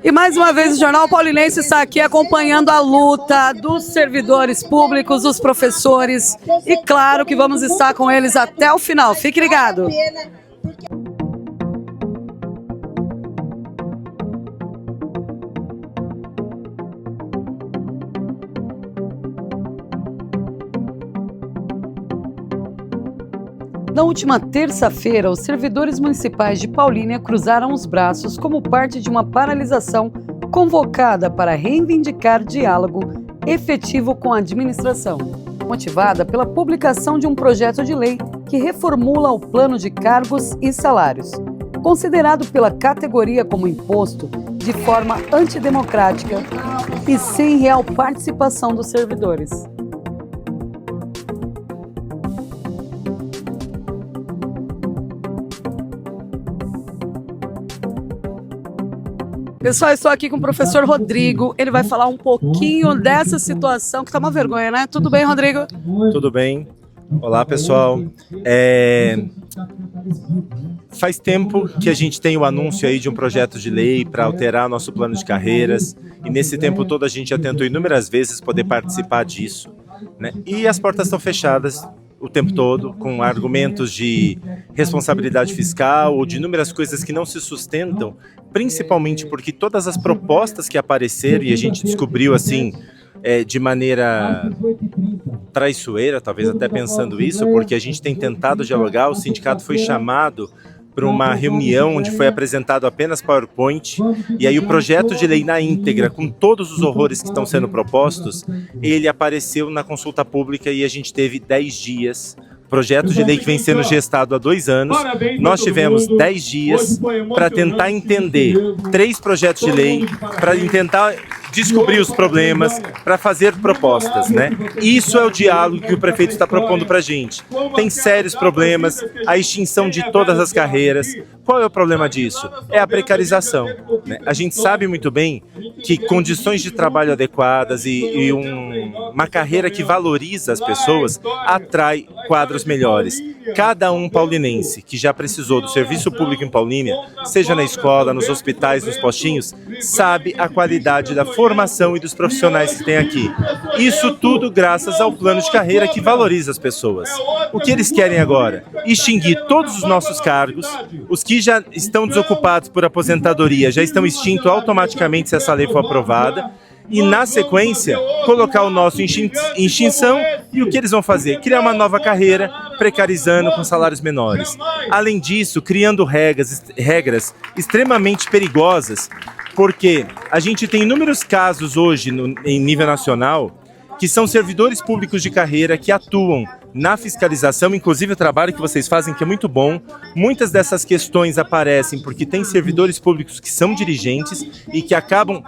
E mais uma vez o Jornal Paulinense está aqui acompanhando a luta dos servidores públicos, dos professores, e claro que vamos estar com eles até o final. Fique ligado. Na última terça-feira, os servidores municipais de Paulínia cruzaram os braços como parte de uma paralisação convocada para reivindicar diálogo efetivo com a administração, motivada pela publicação de um projeto de lei que reformula o plano de cargos e salários, considerado pela categoria como imposto de forma antidemocrática e sem real participação dos servidores. Pessoal, estou aqui com o professor Rodrigo, ele vai falar um pouquinho dessa situação, que está uma vergonha, né? Tudo bem, Rodrigo? Tudo bem. Olá, pessoal. Faz tempo que a gente tem o anúncio aí de um projeto de lei para alterar nosso plano de carreiras, e nesse tempo todo a gente já tentou inúmeras vezes poder participar disso, né? E as portas estão fechadas o tempo todo, com argumentos de responsabilidade fiscal ou de inúmeras coisas que não se sustentam, principalmente porque todas as propostas que apareceram, e a gente descobriu assim, de maneira traiçoeira, talvez até pensando isso, porque a gente tem tentado dialogar, o sindicato foi chamado para uma reunião onde foi apresentado apenas PowerPoint, e aí o projeto de lei na íntegra, com todos os horrores que estão sendo propostos, ele apareceu na consulta pública e a gente teve 10 dias. Projeto de lei que vem sendo gestado há 2 anos, nós tivemos 10 dias para tentar entender 3 projetos de lei, para tentar descobrir os problemas, para fazer propostas, né? Isso é o diálogo que o prefeito está propondo para a gente. Tem sérios problemas, a extinção de todas as carreiras. Qual é o problema disso? É a precarização, né? A gente sabe muito bem que condições de trabalho adequadas e uma carreira que valoriza as pessoas atrai quadros melhores. Cada um paulinense que já precisou do serviço público em Paulínia, seja na escola, nos hospitais, nos postinhos, sabe a qualidade da formação e dos profissionais que tem aqui. Isso tudo graças ao plano de carreira que valoriza as pessoas. O que eles querem agora? Extinguir todos os nossos cargos, os que já estão desocupados por aposentadoria já estão extintos automaticamente se essa lei for aprovada, e na sequência colocar o nosso em extinção. E o que eles vão fazer? Criar uma nova carreira, precarizando com salários menores. Além disso, criando regras extremamente perigosas, porque a gente tem inúmeros casos hoje em nível nacional que são servidores públicos de carreira que atuam na fiscalização, inclusive o trabalho que vocês fazem, que é muito bom. Muitas dessas questões aparecem porque tem servidores públicos que são dirigentes e que acabam,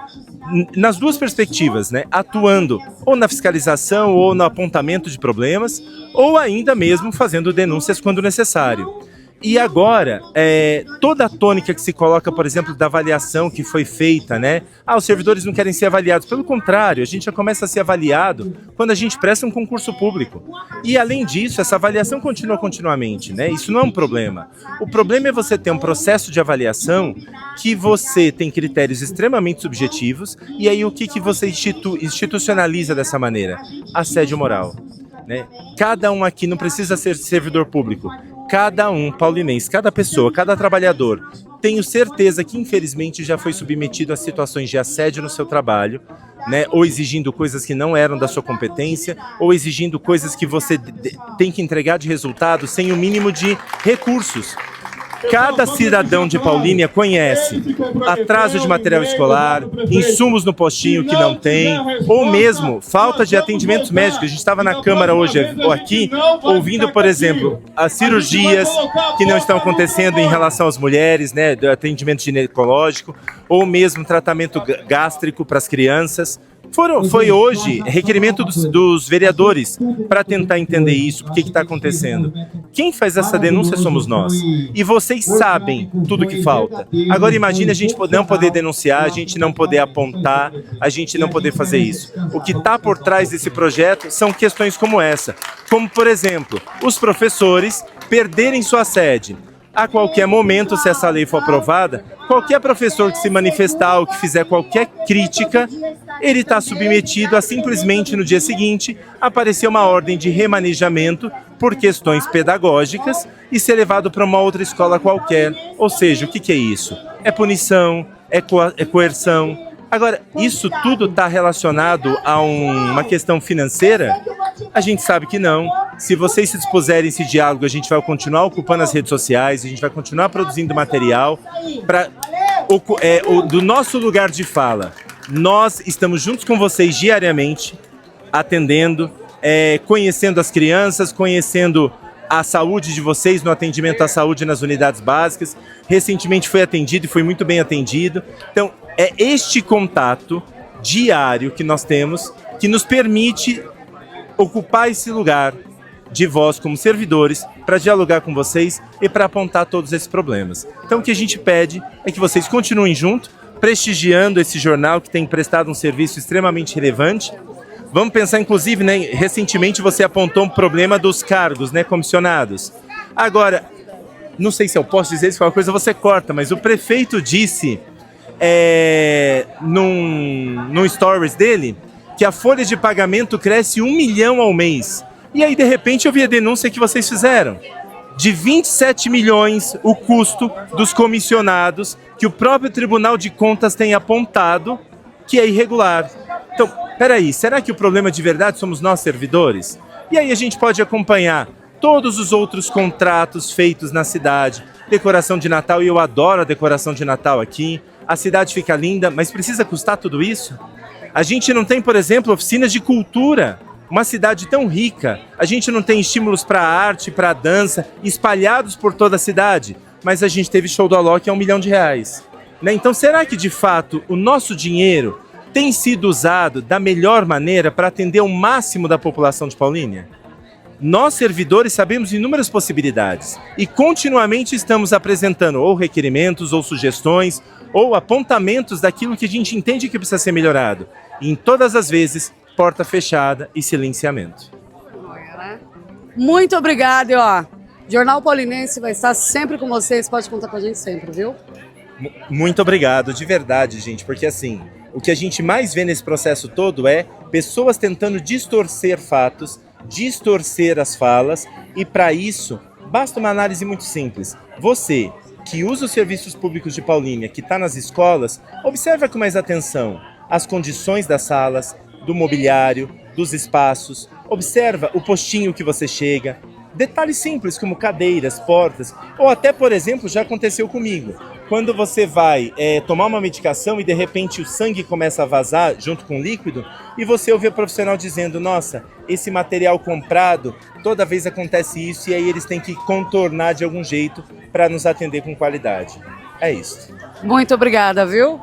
nas duas perspectivas, né, atuando ou na fiscalização ou no apontamento de problemas, ou ainda mesmo fazendo denúncias quando necessário. E agora, toda a tônica que se coloca, por exemplo, da avaliação que foi feita, né? Os servidores não querem ser avaliados. Pelo contrário, a gente já começa a ser avaliado quando a gente presta um concurso público. E, além disso, essa avaliação continua continuamente, né? Isso não é um problema. O problema é você ter um processo de avaliação que você tem critérios extremamente subjetivos, e aí o que você institucionaliza dessa maneira? Assédio moral, né? Cada um aqui não precisa ser servidor público. Cada um paulinense, cada pessoa, cada trabalhador, tenho certeza que infelizmente já foi submetido a situações de assédio no seu trabalho, né? Ou exigindo coisas que não eram da sua competência, ou exigindo coisas que você tem que entregar de resultado sem o mínimo de recursos. Cada cidadão de Paulínia conhece atraso de material escolar, insumos no postinho que não tem, ou mesmo falta de atendimentos médicos. A gente estava na Câmara hoje aqui, ouvindo, por exemplo, as cirurgias que não estão acontecendo em relação às mulheres, né, do atendimento ginecológico, ou mesmo tratamento gástrico para as crianças. Foi hoje requerimento dos vereadores para tentar entender isso, o que está acontecendo. Quem faz essa denúncia somos nós. E vocês sabem tudo que falta. Agora imagine a gente não poder denunciar, a gente não poder apontar, a gente não poder fazer isso. O que está por trás desse projeto são questões como essa. Como, por exemplo, os professores perderem sua sede. A qualquer momento, se essa lei for aprovada, qualquer professor que se manifestar ou que fizer qualquer crítica, ele está submetido a simplesmente no dia seguinte aparecer uma ordem de remanejamento por questões pedagógicas e ser levado para uma outra escola qualquer. Ou seja, o que é isso? É punição, é coerção. Agora, isso tudo está relacionado a uma questão financeira? A gente sabe que não. Se vocês se dispuserem a esse diálogo, a gente vai continuar ocupando as redes sociais, a gente vai continuar produzindo material do nosso lugar de fala. Nós estamos juntos com vocês diariamente, atendendo, conhecendo as crianças, conhecendo a saúde de vocês no atendimento à saúde nas unidades básicas. Recentemente foi atendido e foi muito bem atendido. Então, é este contato diário que nós temos que nos permite ocupar esse lugar de voz como servidores para dialogar com vocês e para apontar todos esses problemas. Então, o que a gente pede é que vocês continuem junto, prestigiando esse jornal que tem prestado um serviço extremamente relevante. Vamos pensar, inclusive, né, recentemente você apontou um problema dos cargos, né, comissionados. Agora, não sei se eu posso dizer se qualquer coisa você corta, mas o prefeito disse num stories dele que a folha de pagamento cresce 1 milhão ao mês. E aí, de repente, eu vi a denúncia que vocês fizeram. De 27 milhões o custo dos comissionados que o próprio Tribunal de Contas tem apontado que é irregular. Então, peraí, será que o problema de verdade somos nós, servidores? E aí a gente pode acompanhar todos os outros contratos feitos na cidade, decoração de Natal, e eu adoro a decoração de Natal aqui, a cidade fica linda, mas precisa custar tudo isso? A gente não tem, por exemplo, oficinas de cultura, uma cidade tão rica, a gente não tem estímulos para a arte, para a dança, espalhados por toda a cidade, mas a gente teve show do Alok a R$1 milhão, né? Então será que de fato o nosso dinheiro tem sido usado da melhor maneira para atender o máximo da população de Paulínia? Nós, servidores, sabemos inúmeras possibilidades e continuamente estamos apresentando ou requerimentos, ou sugestões, ou apontamentos daquilo que a gente entende que precisa ser melhorado. E em todas as vezes, porta fechada e silenciamento. Muito obrigada, ó. Jornal Paulinense vai estar sempre com vocês, pode contar com a gente sempre, viu? Muito obrigado, de verdade, gente, porque assim, o que a gente mais vê nesse processo todo é pessoas tentando distorcer fatos, distorcer as falas, e para isso basta uma análise muito simples. Você que usa os serviços públicos de Paulínia, que está nas escolas, observa com mais atenção as condições das salas, do mobiliário, dos espaços, observa o postinho que você chega, detalhes simples como cadeiras, portas, ou até, por exemplo, já aconteceu comigo, quando você vai tomar uma medicação e de repente o sangue começa a vazar junto com o líquido e você ouve o profissional dizendo, nossa, esse material comprado, toda vez acontece isso, e aí eles têm que contornar de algum jeito para nos atender com qualidade. É isso. Muito obrigada, viu?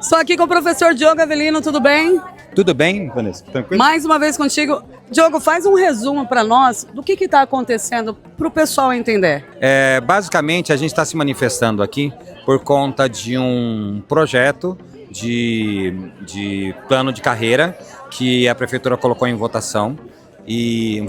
Estou aqui com o professor Diogo Avelino, tudo bem? Tudo bem, Vanessa? Tranquilo? Mais uma vez contigo. Diogo, faz um resumo para nós do que está acontecendo para o pessoal entender. Basicamente, a gente está se manifestando aqui por conta de um projeto de plano de carreira que a prefeitura colocou em votação, em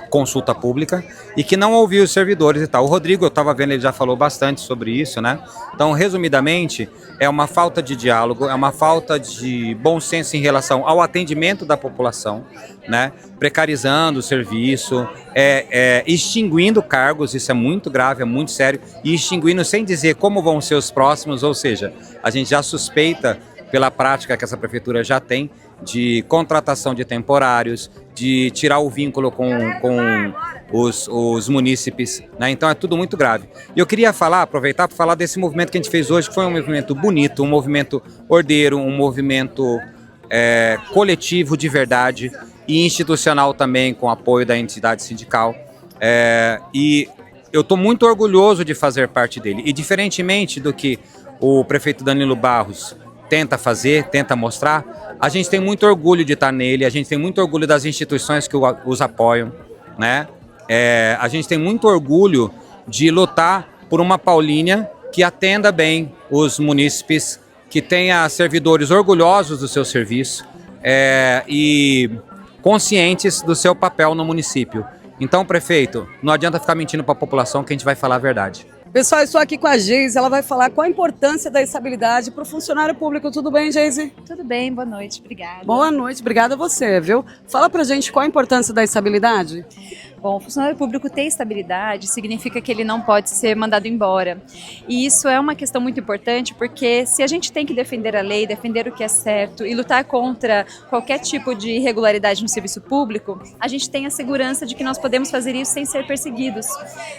consulta pública, e que não ouviu os servidores e tal. O Rodrigo, eu estava vendo, ele já falou bastante sobre isso, né? Então, resumidamente, é uma falta de diálogo, é uma falta de bom senso em relação ao atendimento da população, né? Precarizando o serviço, extinguindo cargos, isso é muito grave, é muito sério, e extinguindo sem dizer como vão ser os próximos, ou seja, a gente já suspeita, pela prática que essa prefeitura já tem, de contratação de temporários, de tirar o vínculo com os munícipes, né? Então é tudo muito grave. E eu queria aproveitar para falar desse movimento que a gente fez hoje, que foi um movimento bonito, um movimento ordeiro, um movimento coletivo de verdade e institucional também, com apoio da entidade sindical. E eu estou muito orgulhoso de fazer parte dele. E diferentemente do que o prefeito Danilo Barros tenta fazer, tenta mostrar, a gente tem muito orgulho de estar nele, a gente tem muito orgulho das instituições que os apoiam, né? A gente tem muito orgulho de lutar por uma Paulínia que atenda bem os munícipes, que tenha servidores orgulhosos do seu serviço e conscientes do seu papel no município. Então, prefeito, não adianta ficar mentindo para a população que a gente vai falar a verdade. Pessoal, eu estou aqui com a Geise, ela vai falar qual a importância da estabilidade para o funcionário público. Tudo bem, Geise? Tudo bem, boa noite, obrigada. Boa noite, obrigada a você, viu? Fala pra gente qual a importância da estabilidade. Bom, o funcionário público ter estabilidade significa que ele não pode ser mandado embora. E isso é uma questão muito importante porque se a gente tem que defender a lei, defender o que é certo e lutar contra qualquer tipo de irregularidade no serviço público, a gente tem a segurança de que nós podemos fazer isso sem ser perseguidos,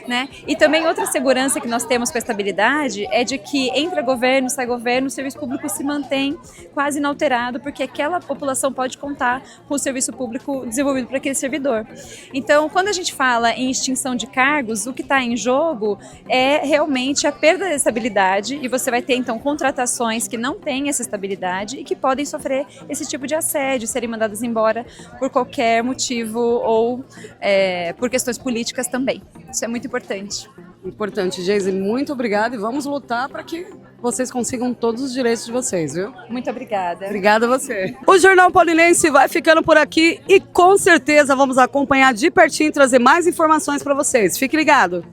né? E também outra segurança que nós temos com a estabilidade é de que entra governo, sai governo, o serviço público se mantém quase inalterado porque aquela população pode contar com o serviço público desenvolvido por aquele servidor. Então, quando a gente fala em extinção de cargos, o que está em jogo é realmente a perda da estabilidade e você vai ter então contratações que não têm essa estabilidade e que podem sofrer esse tipo de assédio, serem mandadas embora por qualquer motivo ou por questões políticas também. Isso é muito importante. Importante, Geise, muito obrigada e vamos lutar para que vocês consigam todos os direitos de vocês, viu? Muito obrigada. Obrigada a você. O Jornal Paulinense vai ficando por aqui e com certeza vamos acompanhar de pertinho e trazer mais informações para vocês. Fique ligado.